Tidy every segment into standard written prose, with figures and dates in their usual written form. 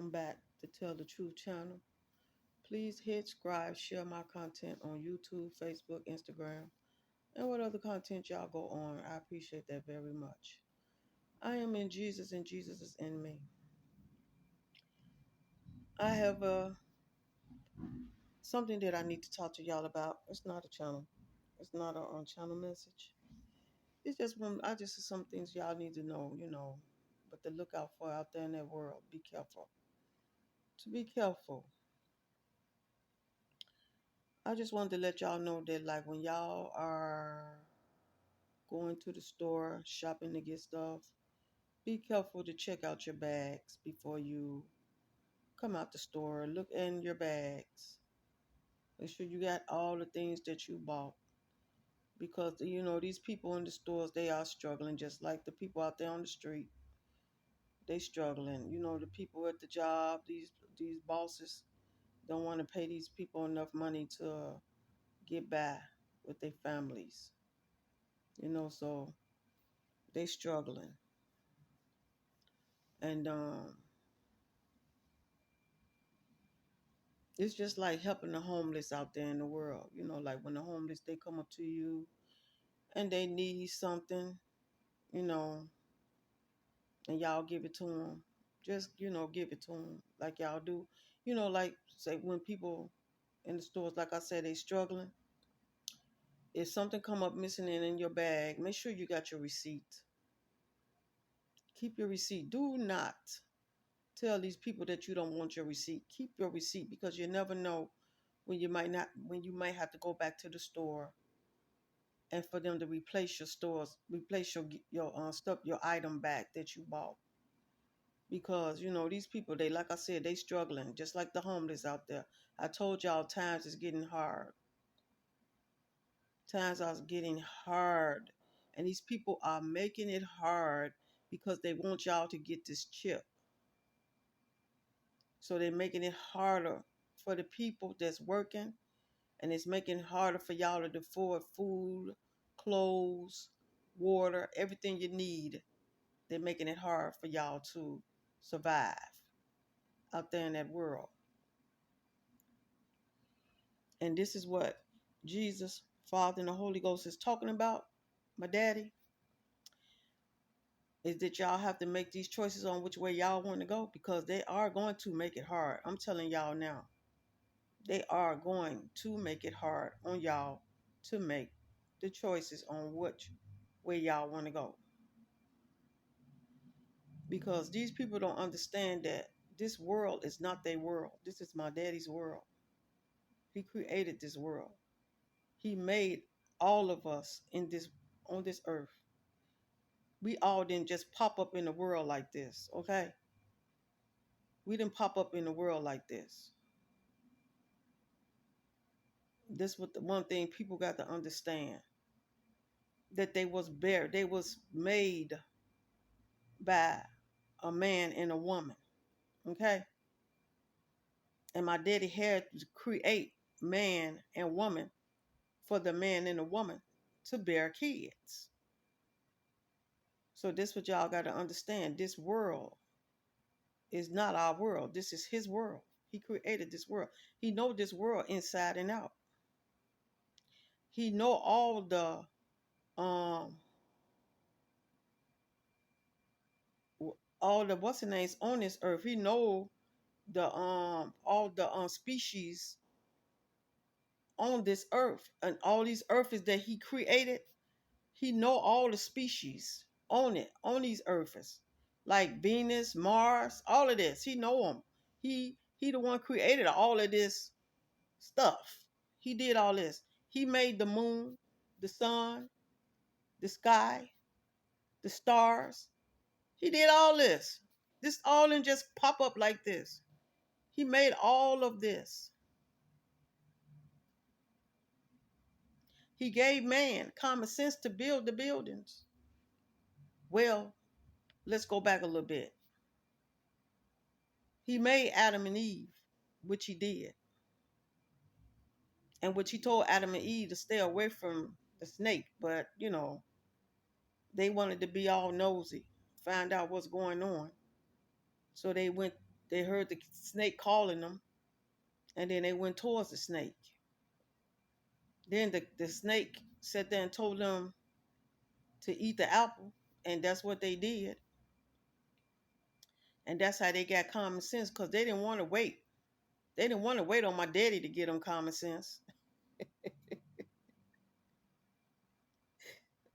welcome back to Tell the Truth channel. Please hit subscribe, share my content on YouTube, Facebook, Instagram, and what other content y'all go on. I appreciate that very much. I am in Jesus and Jesus is in me. I have something that I need to talk to y'all about. It's not a channel. It's not a channel message. It's just I just some things y'all need to know, but to look out for out there in that world. Be careful. To be careful. I just wanted to let y'all know that, like, when y'all are going to the store, shopping to get stuff, be careful to check out your bags before you come out the store. Look in your bags. Make sure you got all the things that you bought. Because, these people in the stores, they are struggling just like the people out there on the street. They struggling. The people at the job, these bosses don't want to pay these people enough money to get by with their families. So they struggling. And it's just like helping the homeless out there in the world. Like when the homeless, they come up to you and they need something, you know, and y'all give it to them. Just, give it to them like y'all do. Like, say, when people in the stores, like I said, they struggling. If something come up missing in your bag, make sure you got your receipt. Keep your receipt. Do not tell these people that you don't want your receipt. Keep your receipt, because you never know when you might have to go back to the store and for them to replace your stuff, your item back that you bought. Because these people, they, like I said, they struggling just like the homeless out there. I told y'all, times is getting hard. Times are getting hard, and these people are making it hard because they want y'all to get this chip. So they're making it harder for the people that's working, and it's making it harder for y'all to afford food, clothes, water, everything you need. They're making it hard for y'all to survive out there in that world. And this is what Jesus, Father, and the Holy Ghost is talking about, my daddy, is that y'all have to make these choices on which way y'all want to go, because they are going to make it hard. I'm telling y'all now. They are going to make it hard on y'all to make the choices on which way y'all want to go. Because these people don't understand that this world is not their world. This is my daddy's world. He created this world. He made all of us on this earth. We all didn't just pop up in the world like this, okay? We didn't pop up in the world like this. This was the one thing people got to understand. That they was made by a man and a woman. Okay? And my daddy had to create man and woman for the man and the woman to bear kids. So this what y'all got to understand. This world is not our world. This is his world. He created this world. He know this world inside and out. He know um all the what's the names on this earth. He know the all the species on this earth, and all these earths that he created. He know all the species on it, on these earths, like Venus, Mars, all of this. He know them. He the one created all of this stuff. He did all this. He made the moon, the sun, the sky, the stars. He did all this. This all didn't just pop up like this. He made all of this. He gave man common sense to build the buildings. Well, let's go back a little bit. He made Adam and Eve, which he did. And which he told Adam and Eve to stay away from the snake. But, they wanted to be all nosy, find out what's going on. So they went They heard the snake calling them, and then they went towards the snake. Then the snake sat there and told them to eat the apple, and that's what they did. And that's how they got common sense because they didn't want to wait. They didn't want to wait on my daddy to get them common sense.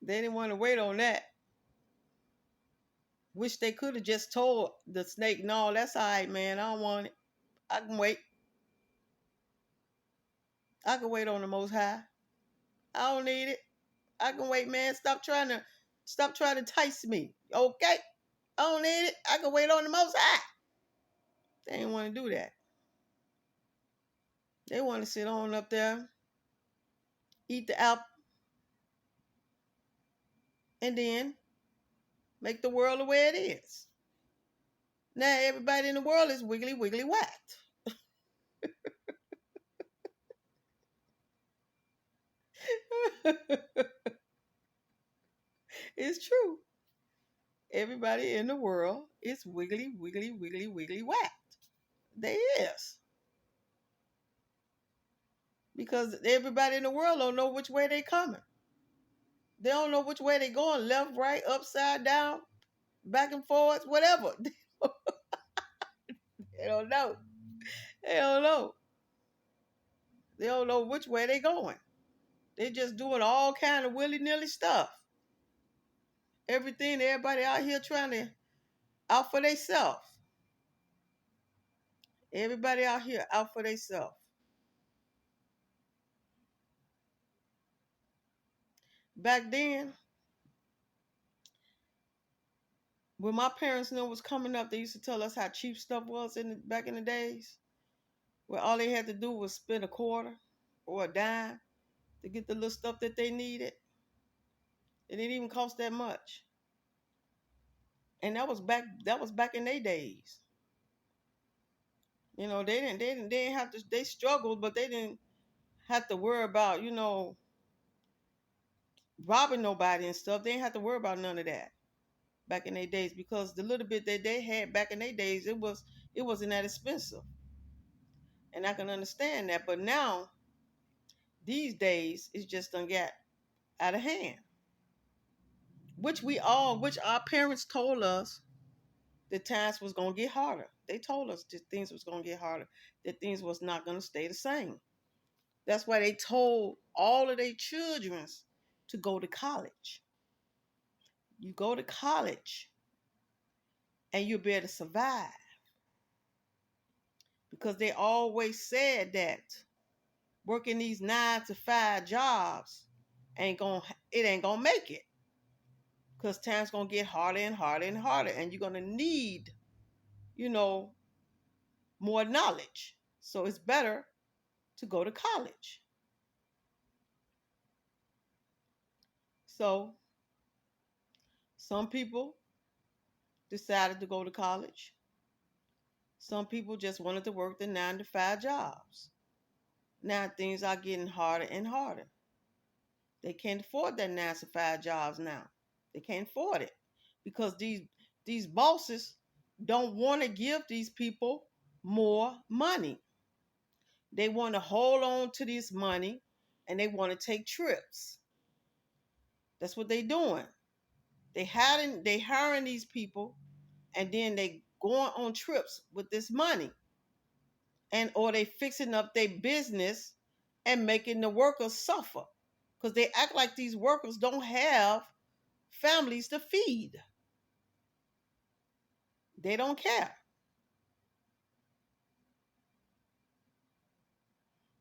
They didn't want to wait on that. Wish they could have just told the snake, no, that's all right, man. I don't want it. I can wait. I can wait on the Most High. I don't need it. I can wait, man. Stop trying to entice me. Okay? I don't need it. I can wait on the Most High. They didn't want to do that. They want to sit on up there, eat the apple, and then make the world the way it is. Now everybody in the world is wiggly, wiggly, whacked. It's true. Everybody in the world is wiggly, wiggly, wiggly, wiggly, whacked. They is. Because everybody in the world don't know which way they coming. They don't know which way they going, left, right, upside down, back and forwards, whatever. They don't know. They don't know. They don't know which way they going. They just doing all kind of willy-nilly stuff. Everything, everybody out here trying to out for themselves. Everybody out here out for themselves. Back then, when my parents knew it was coming up, they used to tell us how cheap stuff was back in the days, where all they had to do was spend a quarter or a dime to get the little stuff that they needed. It didn't even cost that much. And that was back in their days. They didn't have to, they struggled, but they didn't have to worry about, robbing nobody and stuff. They didn't have to worry about none of that back in their days because the little bit that they had back in their days, it wasn't that expensive. And I can understand that. But now, these days, it's just done got out of hand. Which our parents told us that times was gonna get harder. They told us that things was gonna get harder, that things was not gonna stay the same. That's why they told all of their children to go to college. You go to college and you'll be able to survive. Because they always said that working these 9 to 5 jobs it ain't gonna make it. Because time's gonna get harder and harder and harder, and you're gonna need, you know, more knowledge. So it's better to go to college. So some people decided to go to college. Some people just wanted to work the 9 to 5 jobs. Now things are getting harder and harder. They can't afford that 9 to 5 jobs now. They can't afford it because these bosses don't want to give these people more money. They want to hold on to this money and they want to take trips. That's what they're doing. They hiring these people and then they going on trips with this money. And or they fixing up their business and making the workers suffer. Because they act like these workers don't have families to feed. They don't care.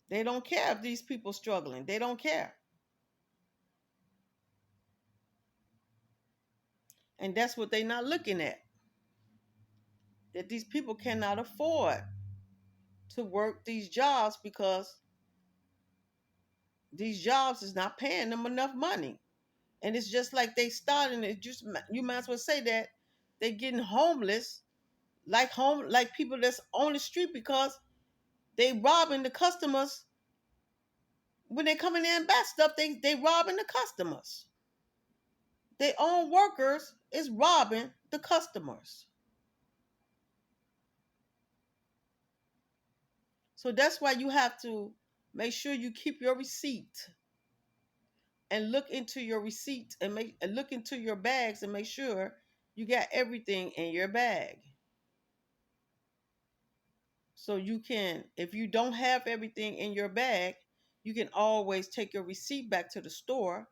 They don't care if these people struggling. They don't care. And that's what they're not looking at. That these people cannot afford to work these jobs because these jobs is not paying them enough money. And it's just like they starting it. Just you might as well say that they're getting homeless, like people that's on the street because they robbing the customers when they coming in and buy stuff. They robbing the customers. Their own workers is robbing the customers. So that's why you have to make sure you keep your receipt and look into your receipt and look into your bags and make sure you got everything in your bag. So you can, if you don't have everything in your bag, you can always take your receipt back to the store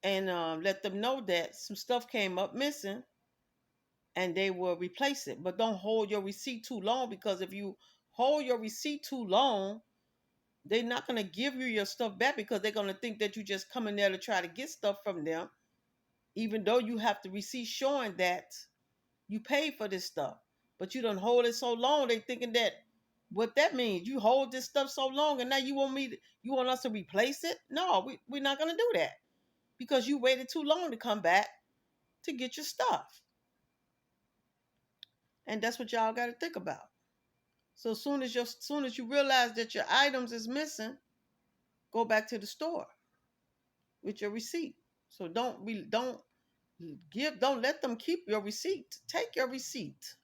and let them know that some stuff came up missing and they will replace it. But don't hold your receipt too long, because if you hold your receipt too long, they're not going to give you your stuff back, because they're going to think that you just come in there to try to get stuff from them, even though you have the receipt showing that you paid for this stuff. But you don't hold it so long, they thinking that what that means. You hold this stuff so long and now you want us to replace it? No, we're not going to do that, because you waited too long to come back to get your stuff. And that's what y'all got to think about. So soon as you realize that your items is missing, go back to the store with your receipt. So don't let them keep your receipt. Take your receipt,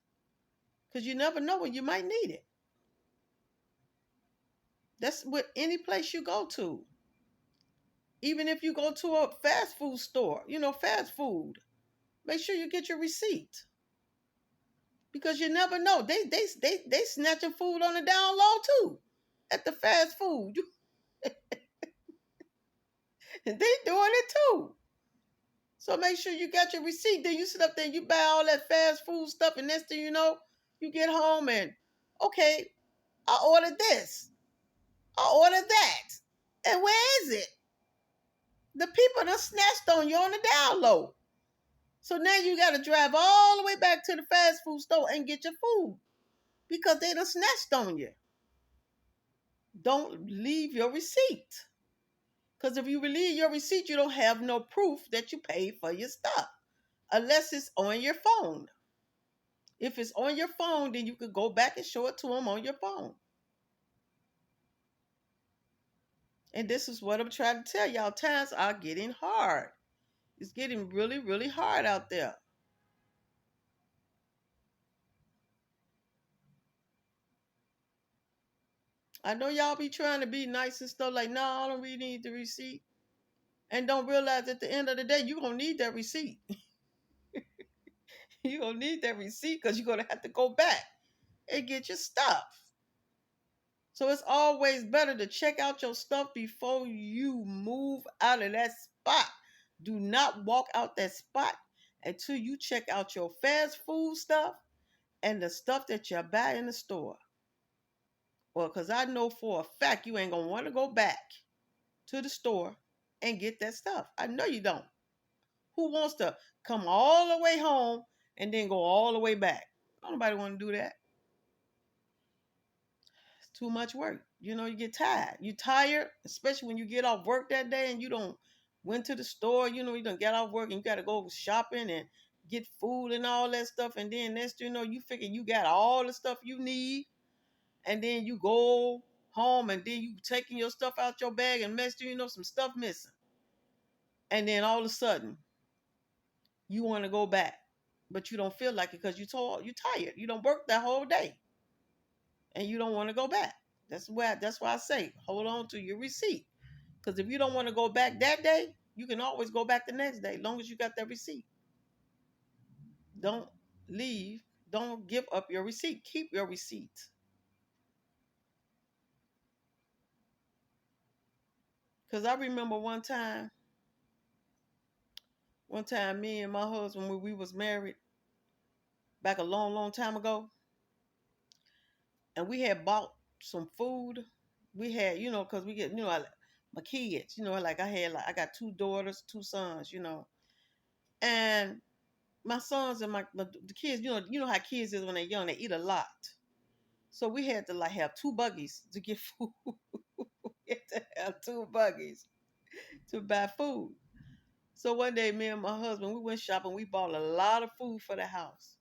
because you never know when you might need it. That's with any place you go to. Even if you go to a fast food store, fast food, make sure you get your receipt, because you never know. They snatching food on the down low too at the fast food. They doing it too. So make sure you got your receipt. Then you sit up there and you buy all that fast food stuff, and next thing you know, you get home and okay, I ordered this, I ordered that, and where is it? The people done snatched on you on the down low. So now you got to drive all the way back to the fast food store and get your food, because they done snatched on you. Don't leave your receipt. Because if you leave your receipt, you don't have no proof that you paid for your stuff, unless it's on your phone. If it's on your phone, then you could go back and show it to them on your phone. And this is what I'm trying to tell y'all. Times are getting hard. It's getting really, really hard out there. I know y'all be trying to be nice and stuff like, no, I don't really need the receipt. And don't realize at the end of the day, you're going to need that receipt. You're going to need that receipt, because you're going to have to go back and get your stuff. So it's always better to check out your stuff before you move out of that spot. Do not walk out that spot until you check out your fast food stuff and the stuff that you buy in the store. Well, because I know for a fact you ain't going to want to go back to the store and get that stuff. I know you don't. Who wants to come all the way home and then go all the way back? Nobody want to do that. It's too much work. You get tired. You tired, especially when you get off work that day and you don't went to the store. You don't get off work and you got to go shopping and get food and all that stuff. And then next you figure you got all the stuff you need. And then you go home and then you taking your stuff out your bag and next some stuff missing. And then all of a sudden you want to go back, but you don't feel like it because you're tired. You don't work that whole day, and you don't want to go back. That's why I say hold on to your receipt, because if you don't want to go back that day, you can always go back the next day, as long as you got that receipt. Don't leave. Don't give up your receipt. Keep your receipt. Because I remember one time, me and my husband, when we was married back a long, long time ago, and we had bought some food. We had, because we get, my kids, like I got two daughters, two sons, and my sons and the kids, how kids is when they're young, they eat a lot. So we had to like have two buggies to get food. We had to have two buggies to buy food. So one day, me and my husband, we went shopping. We bought a lot of food for the house.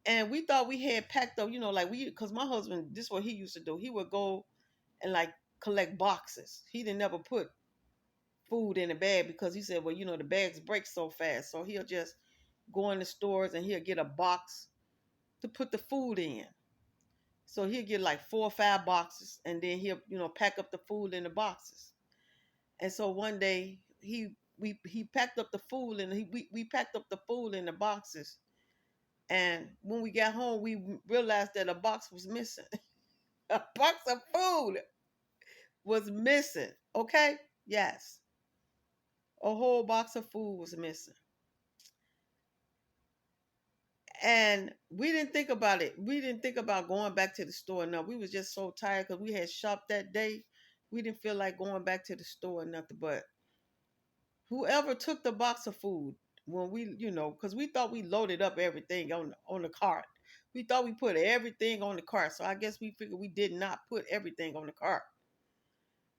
And we thought we had packed up, like because my husband, this is what he used to do. He would go and like collect boxes. He didn't never put food in a bag, because he said, well, the bags break so fast. So he'll just go in the stores and he'll get a box to put the food in. So he'll get like 4 or 5 boxes, and then he'll pack up the food in the boxes. And so one day he packed up the food, and we packed up the food in the boxes. And when we got home, we realized that a box was missing. A box of food was missing. Okay? Yes. A whole box of food was missing. And we didn't think about it. We didn't think about going back to the store. No, we was just so tired because we had shopped that day. We didn't feel like going back to the store or nothing. But whoever took the box of food, when we, because we thought we loaded up everything on the cart. We thought we put everything on the cart. So I guess we figured we did not put everything on the cart.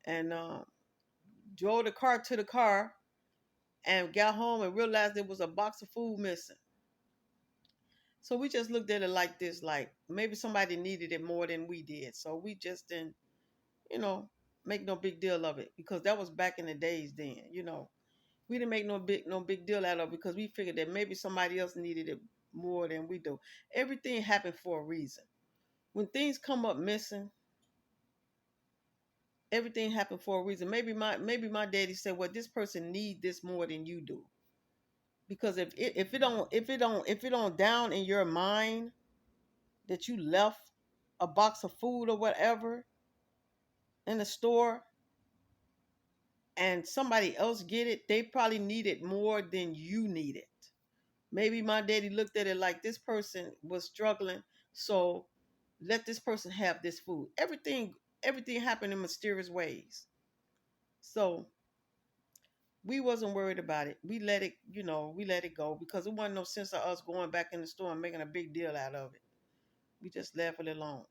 And drove the cart to the car and got home and realized there was a box of food missing. So we just looked at it like this, like maybe somebody needed it more than we did. So we just didn't, you know, make no big deal of it because that was back in the days then. We didn't make no big deal out of it because we figured that maybe somebody else needed it more than we do. Everything happened for a reason. When things come up missing, everything happened for a reason. Maybe my daddy said, "Well, this person need this more than you do." Because if it don't down in your mind that you left a box of food or whatever in the store and somebody else get it, they probably need it more than you need it. Maybe my daddy looked at it like this person was struggling, so let this person have this food. Everything happened in mysterious ways. So we wasn't worried about it. We let it go because it wasn't no sense of us going back in the store and making a big deal out of it. We just left it alone.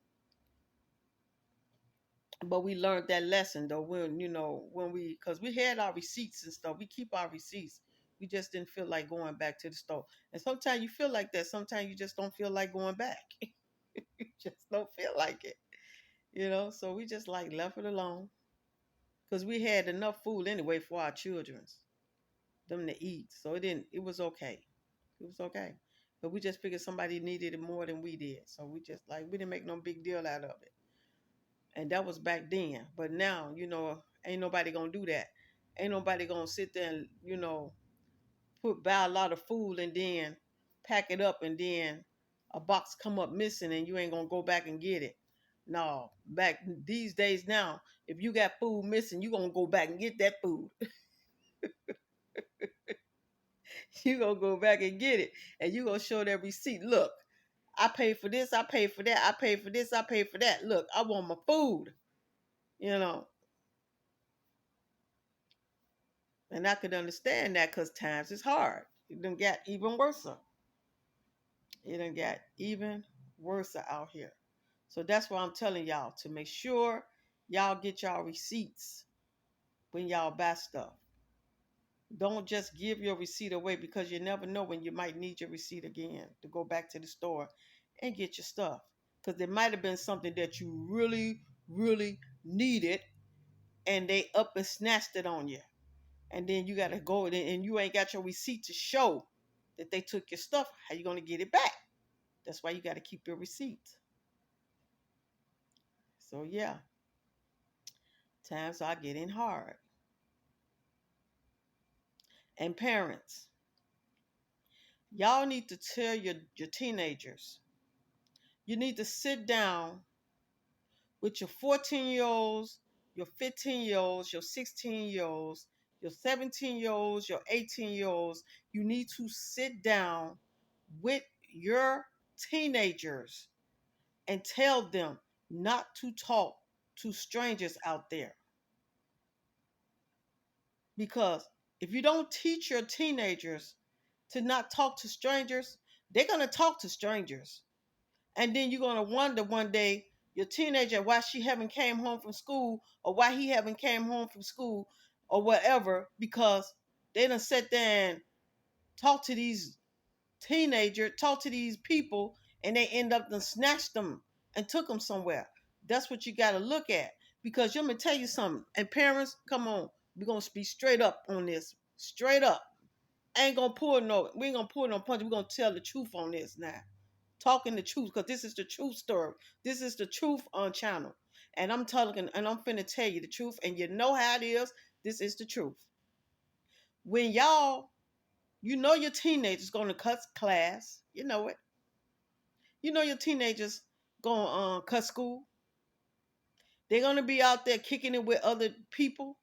But we learned that lesson though because we had our receipts and stuff. We keep our receipts. We just didn't feel like going back to the store. And sometimes you feel like that. Sometimes you just don't feel like going back. You just don't feel like it. So we just like left it alone because we had enough food anyway for our children's them to eat. So it was okay. It was okay. But we just figured somebody needed it more than we did. So we didn't make no big deal out of it. And that was back then. But now, ain't nobody gonna do that. Ain't nobody gonna sit there and, buy a lot of food and then pack it up and then a box come up missing and you ain't gonna go back and get it. No, back these days now, if you got food missing, you gonna go back and get that food. You gonna go back and get it. And you gonna show that receipt. Look, I paid for this, I paid for that, I paid for this, I paid for that. Look, I want my food. You know, And I could understand that because times is hard. It done got even worse. It done got even worse out here. So that's why I'm telling y'all to make sure y'all get y'all receipts when y'all buy stuff. Don't just give your receipt away because you never know when you might need your receipt again to go back to the store and get your stuff. Because there might have been something that you really, really needed and they up and snatched it on you. And then you got to go and you ain't got your receipt to show that they took your stuff. How you going to get it back? That's why you got to keep your receipts. So yeah, times are getting hard. And parents, y'all need to tell your teenagers, you need to sit down with your 14-year-olds, your 15-year-olds, your 16-year-olds, your 17-year-olds, your 18-year-olds. You need to sit down with your teenagers and tell them not to talk to strangers out there. Because if you don't teach your teenagers to not talk to strangers, they're going to talk to strangers. And then you're going to wonder one day, your teenager, why she haven't came home from school or why he haven't came home from school or whatever, because they done sit there and talk to these talk to these people, and they end up and snatched them and took them somewhere. That's what you got to look at. Because let me tell you something. And parents, come on, we're gonna be straight up on this. Straight up. We ain't gonna pull no punch. We're gonna tell the truth on this now. talking the truth because this is the truth story. This is the truth on channel. And I'm talking, and I'm finna tell you the truth. And you know how it is. This is the truth. When y'all, you know your teenagers going to cut class. You know it. You know your teenagers going to cut school. They're going to be out there kicking it with other people,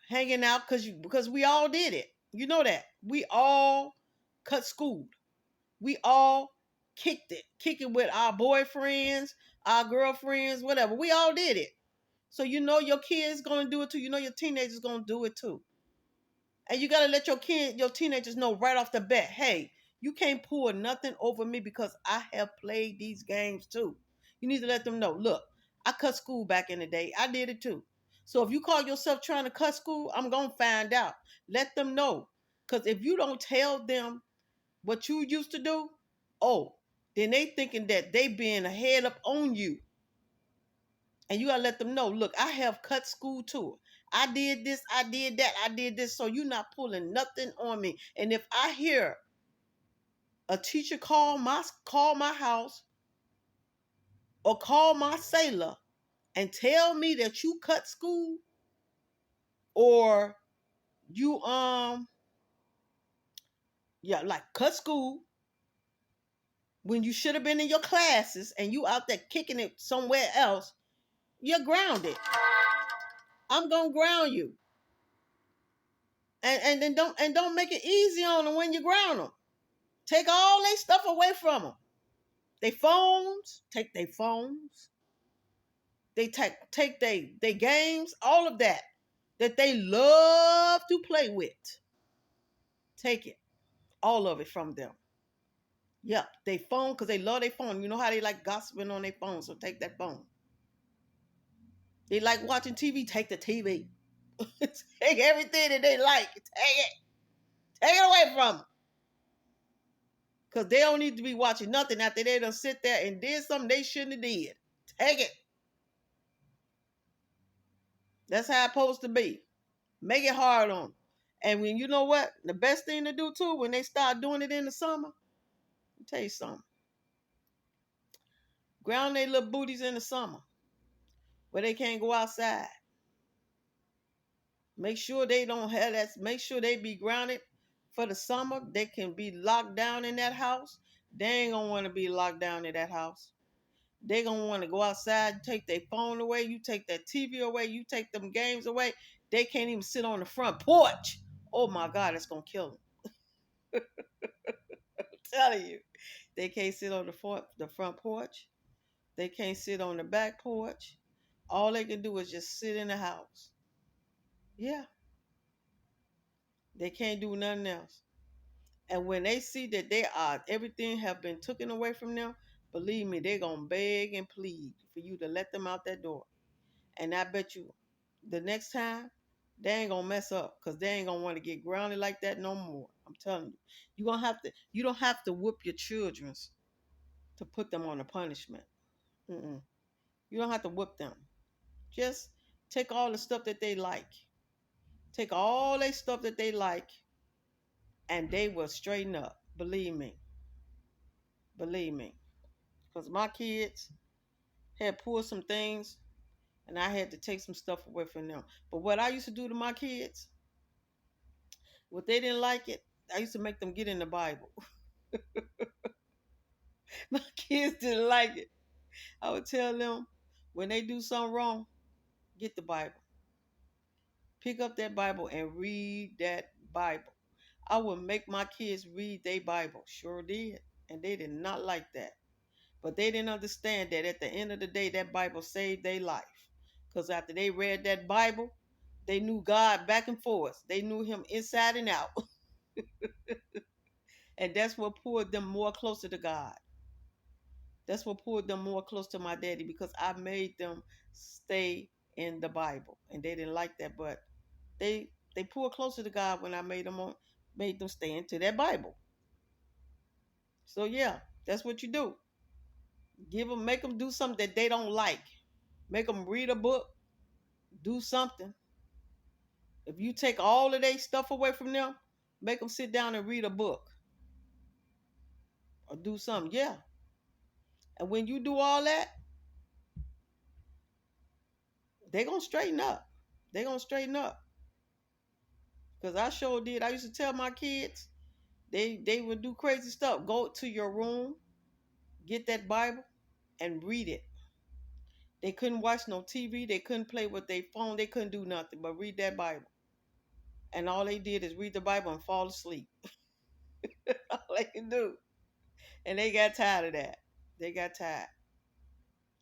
hanging out because we all did it. You know that. We all cut school. We all kick it with our boyfriends, our girlfriends, whatever. We all did it. So you know your kids gonna do it too. You know your teenagers gonna do it too. And you gotta let your teenagers know right off the bat, hey, you can't pull nothing over me because I have played these games too. You need to let them know, look, I cut school back in the day. I did it too. So if you call yourself trying to cut school, I'm gonna find out. Let them know. Because if you don't tell them what you used to do, oh, then they thinking that they being a head up on you. And you gotta let them know, look, I have cut school too. I did this, I did that, I did this. So you're not pulling nothing on me. And if I hear a teacher call my house or call my sailor and tell me that you cut school or you like cut school when you should have been in your classes and you out there kicking it somewhere else, you're grounded. I'm gonna ground you. And then don't make it easy on them when you ground them. Take all their stuff away from them. They phones, take their phones. They take they games, all of that they love to play with. Take it, all of it from them. Yep, they phone because they love their phone. You know how they like gossiping on their phone, so take that phone. They like watching TV, take the TV. Take everything that they like, take it away from them. Because they don't need to be watching nothing after they done sit there and did something they shouldn't have did. Take it. That's how it's supposed to be. Make it hard on them. And when you know what? The best thing to do too, when they start doing it in the summer, I'll tell you something. Ground their little booties in the summer where they can't go outside. Make sure they don't have that. Make sure they be grounded for the summer. They can be locked down in that house. They ain't gonna want to be locked down in that house. They gonna want to go outside, take their phone away, you take that TV away, you take them games away. They can't even sit on the front porch. Oh my God, it's gonna kill them. I'm telling you, they can't sit on the front porch. They can't sit on the back porch. All they can do is just sit in the house. Yeah, they can't do nothing else. And when they see that everything have been taken away from them, believe me, they're gonna beg and plead for you to let them out that door. And I bet you the next time they ain't gonna mess up because they ain't gonna want to get grounded like that no more. I'm telling you. You don't have to whoop your children to put them on a punishment. Mm-mm. You don't have to whoop them. Just take all the stuff that they like. Take all their stuff that they like and they will straighten up. Believe me. Believe me. Because my kids had pulled some things and I had to take some stuff away from them. But what I used to do to my kids, what they didn't like it, I used to make them get in the Bible. My kids didn't like it. I would tell them when they do something wrong, get the Bible. Pick up that Bible and read that Bible. I would make my kids read their Bible. Sure did. And they did not like that. But they didn't understand that at the end of the day, that Bible saved their life. Because after they read that Bible, they knew God back and forth. They knew him inside and out. And that's what pulled them more closer to God. That's what pulled them more close to my daddy because I made them stay in the Bible. And they didn't like that, but they pulled closer to God when I made them stay into that Bible. So yeah, that's what you do. Make them do something that they don't like. Make them read a book, do something. If you take all of their stuff away from them, make them sit down and read a book. or do something. Yeah. And when you do all that, they gonna straighten up. They gonna straighten up. Cause I sure did. I used to tell my kids, they would do crazy stuff. Go to your room, get that Bible, and read it. They couldn't watch no TV. They couldn't play with their phone. They couldn't do nothing but read that Bible. And all they did is read the Bible and fall asleep. All they could do. And they got tired of that. They got tired.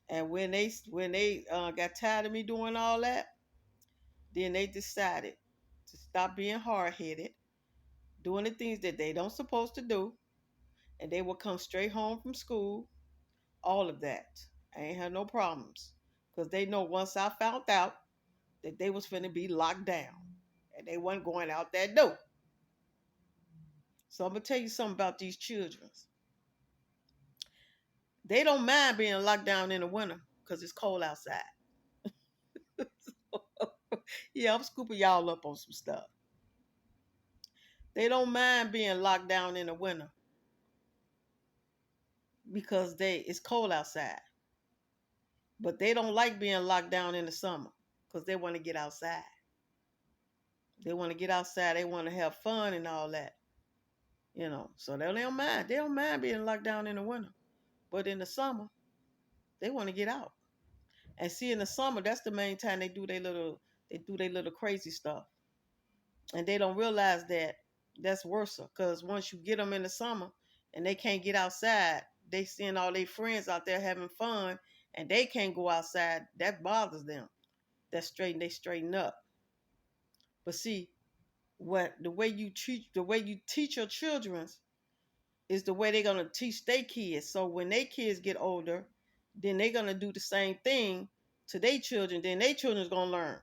And when they got tired of me doing all that, then they decided to stop being hard headed, doing the things that they don't supposed to do, and they would come straight home from school. All of that. I ain't had no problems because they know once I found out that they was finna be locked down and they wasn't going out that door. So I'm gonna tell you something about these children. They don't mind being locked down in the winter because it's cold outside. Yeah, I'm scooping y'all up on some stuff. They don't mind being locked down in the winter because it's cold outside. But they don't like being locked down in the summer because they want to get outside. They want to get outside. They want to have fun and all that. So they don't mind. They don't mind being locked down in the winter. But in the summer, they want to get out. And see, in the summer, that's the main time they do their little crazy stuff. And they don't realize that that's worse. Because once you get them in the summer and they can't get outside, they seeing all their friends out there having fun and they can't go outside. That bothers them. They straighten up. But see, the way you teach your children is the way they're gonna teach their kids. So when their kids get older, then they're gonna do the same thing to their children. Then their children's gonna learn,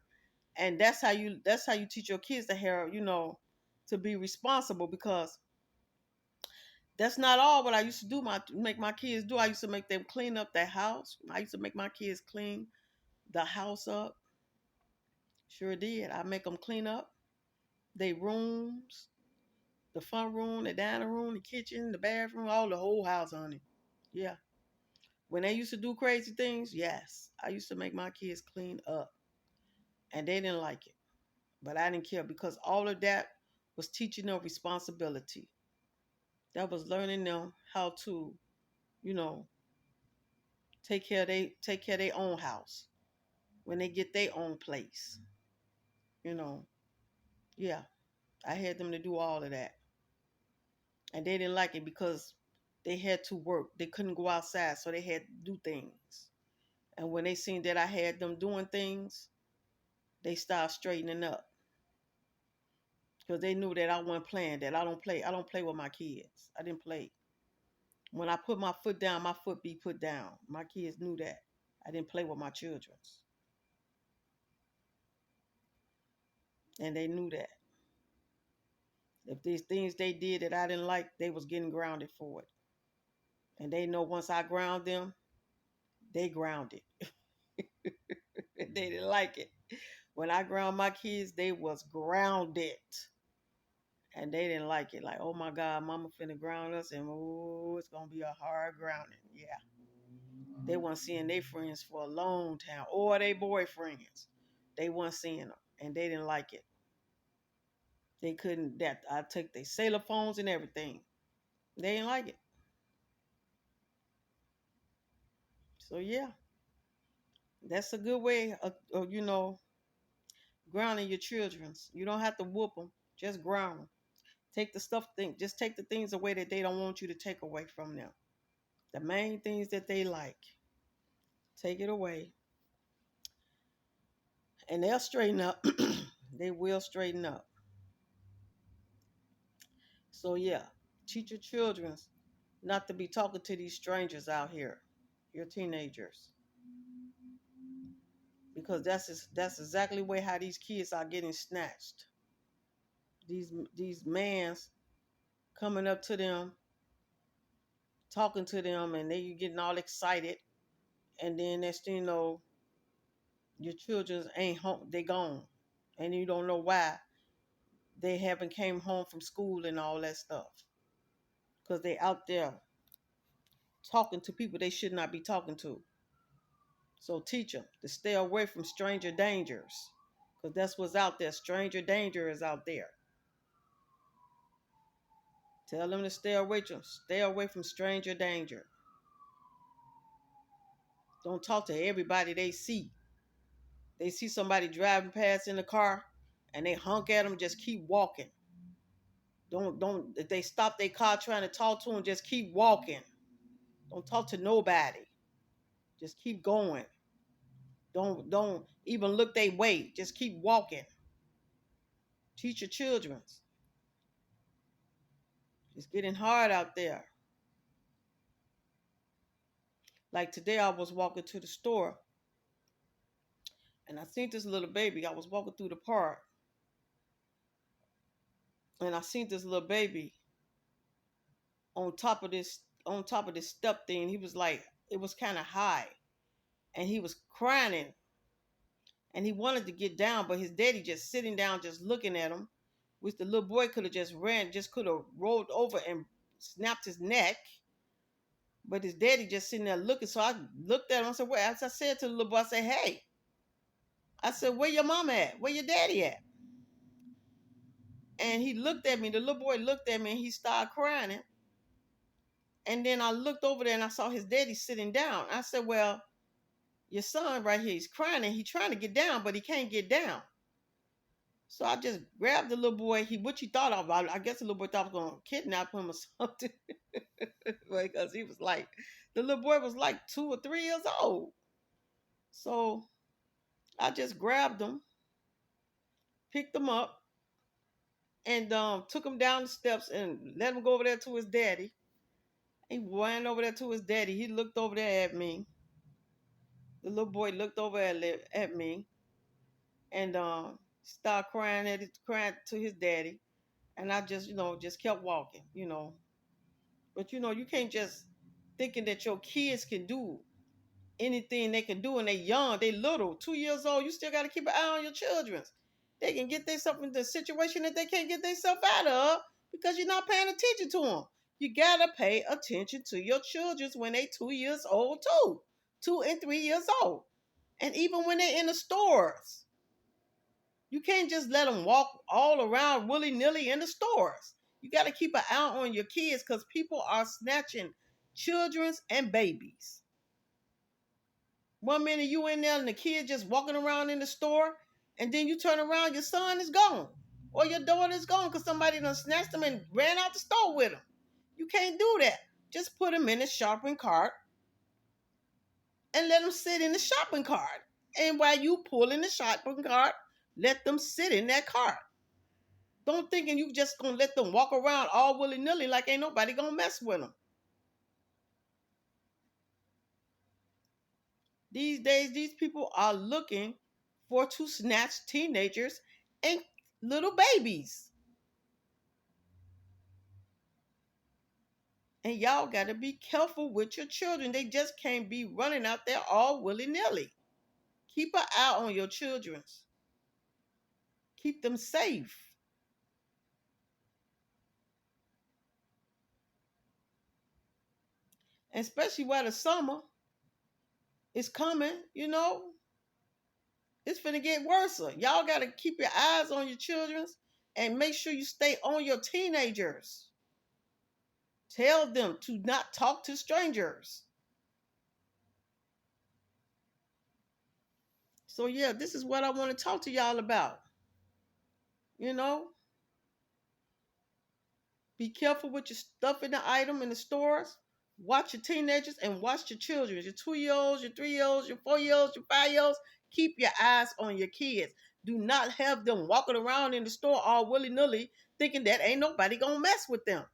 and that's how you teach your kids to have to be responsible because that's not all what I used to do. Make my kids do. I used to make them clean up their house. I used to make my kids clean the house up. Sure did. I make them clean up their rooms, the front room, the dining room, the kitchen, the bathroom, all the whole house, honey. Yeah. When they used to do crazy things, yes, I used to make my kids clean up. And they didn't like it. But I didn't care because all of that was teaching them responsibility. That was learning them how to, you know, take care of their own house when they get their own place. You know. Yeah. I had them to do all of that. And they didn't like it because they had to work. They couldn't go outside, so they had to do things. And when they seen that I had them doing things, they started straightening up because they knew that I wasn't playing. That I don't play. I don't play with my kids. I didn't play. When I put my foot down, my foot be put down. My kids knew that. I didn't play with my children, and they knew that. If these things they did that I didn't like, they was getting grounded for it. And they know once I ground them, they grounded. They didn't like it. When I ground my kids, they was grounded. And they didn't like it. Like, oh my God, mama finna ground us, and oh, it's gonna be a hard grounding. Yeah. They weren't seeing their friends for a long time, or their boyfriends. They weren't seeing them, and they didn't like it. They couldn't. That I took their cellular phones and everything. They didn't like it. So yeah, that's a good way of grounding your children. You don't have to whoop them. Just ground them. Take the stuff. Just take the things away that they don't want you to take away from them. The main things that they like. Take it away, and they'll straighten up. They will straighten up. So yeah, teach your children not to be talking to these strangers out here, your teenagers, because that's exactly way how these kids are getting snatched. These mans coming up to them, talking to them, and they getting all excited, and then next thing you know, your children ain't home. They gone, and you don't know why they haven't came home from school and all that stuff, because they out there talking to people they should not be talking to. So teach them to stay away from stranger dangers, because that's what's out there. Stranger danger is out there. Tell them to stay away from stranger danger. Don't talk to everybody they see. They see somebody driving past in the car and they honk at them, just keep walking. Don't if they stop their car trying to talk to them, just keep walking. Don't talk to nobody. Just keep going. Don't even look their way. Just keep walking. Teach your children. It's getting hard out there. Like today I was walking to the store and I seen this little baby. I was walking through the park and I seen this little baby on top of this step thing. He was like, it was kind of high, and he was crying, and he wanted to get down, but his daddy just sitting down, just looking at him, which the little boy could have just could have rolled over and snapped his neck, but his daddy just sitting there looking. So I looked at him. I said, "Well," as I said to the little boy, I said, "Hey," I said, "Where your mama at? Where your daddy at?" And he looked at me. The little boy looked at me, and he started crying. And then I looked over there, and I saw his daddy sitting down. I said, "Well, your son right here, he's crying and he's trying to get down, but he can't get down." So I just grabbed the little boy. What you thought of? I guess the little boy thought I was going to kidnap him or something. Because he was like, the little boy was like 2 or 3 years old. So I just grabbed him, picked him up, and took him down the steps and let him go over there to his daddy. He ran over there to his daddy. He looked over there at me. The little boy looked over at me and started crying to his daddy. And I just, just kept walking. But you can't just thinking that your kids can do anything they can do, and they young, they little, 2 years old. You still got to keep an eye on your children. They can get themselves into a situation that they can't get themselves out of because you're not paying attention to them. You gotta pay attention to your children when they 2 years old too, 2 and 3 years old, and even when they're in the stores. You can't just let them walk all around willy-nilly in the stores. You got to keep an eye on your kids because people are snatching children and babies. One minute you in there and the kid just walking around in the store, and then you turn around, your son is gone. Or your daughter is gone because somebody done snatched them and ran out the store with them. You can't do that. Just put them in the shopping cart and let them sit in the shopping cart. And while you pull in the shopping cart, let them sit in that cart. Don't thinking you just gonna let them walk around all willy-nilly like ain't nobody gonna mess with them. These days, these people are looking to snatch teenagers and little babies. And y'all gotta be careful with your children. They just can't be running out there all willy-nilly. Keep an eye on your children. Keep them safe. And especially while the summer is coming. It's finna get worse. Y'all gotta keep your eyes on your children and make sure you stay on your teenagers. Tell them to not talk to strangers. So yeah, this is what I want to talk to y'all about. You know, be careful with your stuff in the item in the stores. Watch your teenagers and watch your children, your 2 year olds, your 3 year olds, your 4 year olds, your 5 year olds. Keep your eyes on your kids. Do not have them walking around in the store all willy nilly thinking that ain't nobody gonna mess with them.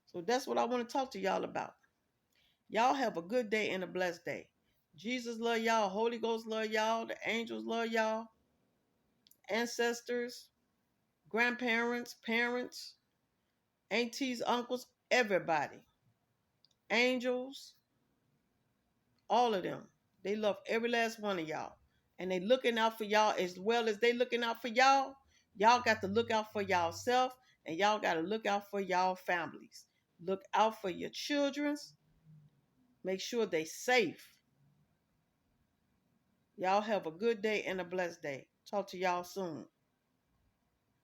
So that's what I want to talk to y'all about. Y'all have a good day and a blessed day. Jesus love y'all. Holy Ghost love y'all. The angels love y'all. Ancestors, grandparents, parents, aunties, uncles, everybody. Angels, all of them. They love every last one of y'all. And they looking out for y'all as well as they looking out for y'all. Y'all got to look out for y'allself And y'all got to look out for y'all families. Look out for your children's. Make sure they safe. Y'all have a good day and a blessed day. Talk to y'all soon.